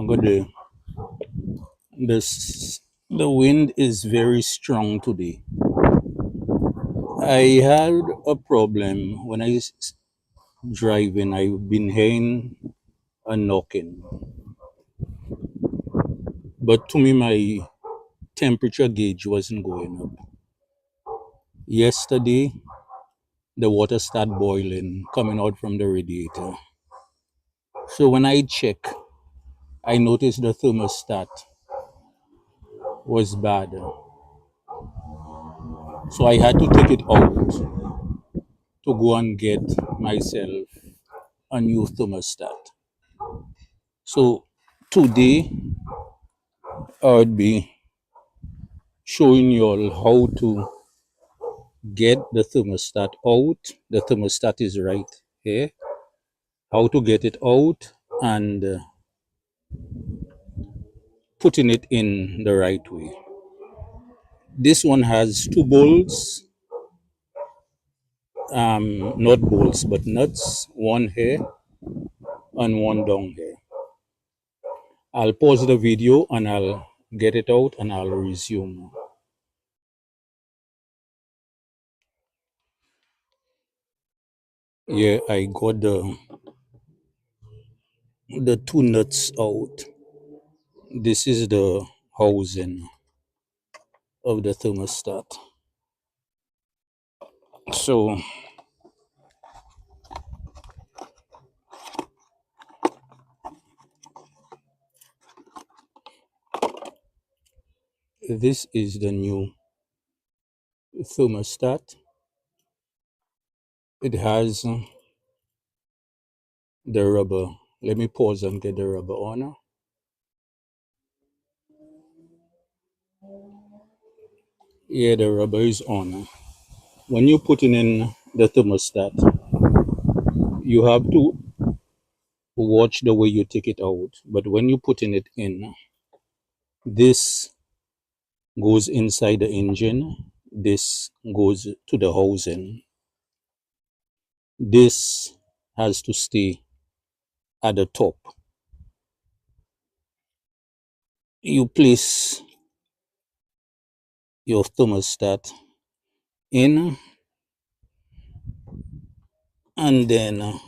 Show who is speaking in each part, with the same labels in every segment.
Speaker 1: Good day. The wind is very strong today. I had a problem when driving. I've been hearing a knocking, but to me, my temperature gauge wasn't going up. Yesterday, the water started boiling, coming out from the radiator. So when I check, I noticed the thermostat was bad. So I had to take it out to go and get myself a new thermostat. So today I would be showing you all how to get the thermostat out. The thermostat is right here. How to get it out and putting it in the right way. This one has two bolts, not bolts but nuts, one here and one down here. I'll pause the video and I'll get it out and I'll resume. Yeah, I got the two nuts out. This is the housing of the thermostat. So this is the new thermostat. It has the rubber. Let me pause and get the rubber on. Yeah, the rubber is on. When you're putting in the thermostat, you have to watch the way you take it out. But when you're putting it in, this goes inside the engine. This goes to the housing. This has to stay at the top. You place your thermostat in and then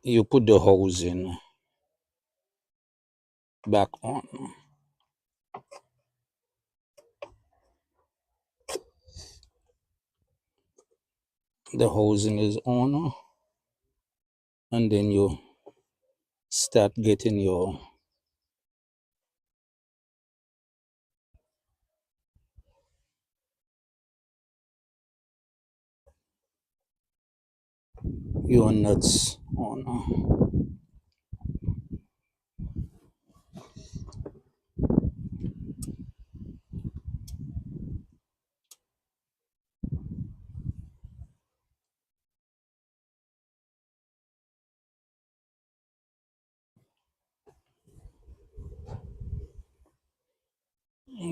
Speaker 1: you put the housing back on. The housing is on and then you start getting your nuts on.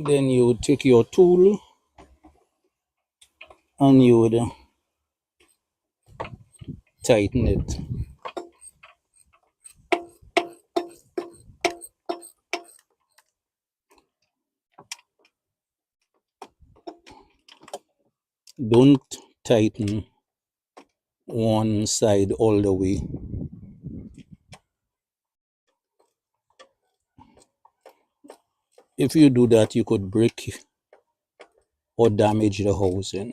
Speaker 1: Then you would take your tool and you would tighten it. Don't tighten one side all the way. If you do that, you could break or damage the housing.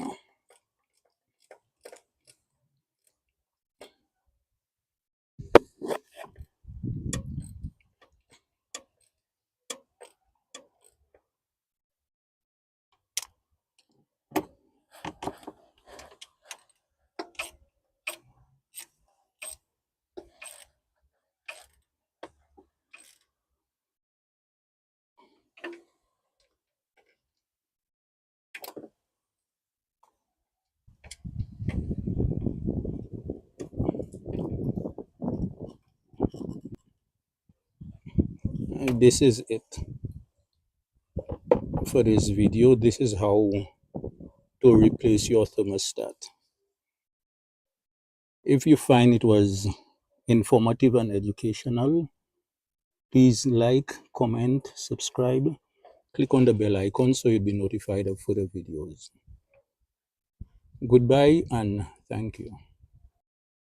Speaker 1: This is it for this video. This is how to replace your thermostat. If you find it was informative and educational, Please like, comment, subscribe, click on the bell icon so you'll be notified of further videos. Goodbye and thank you.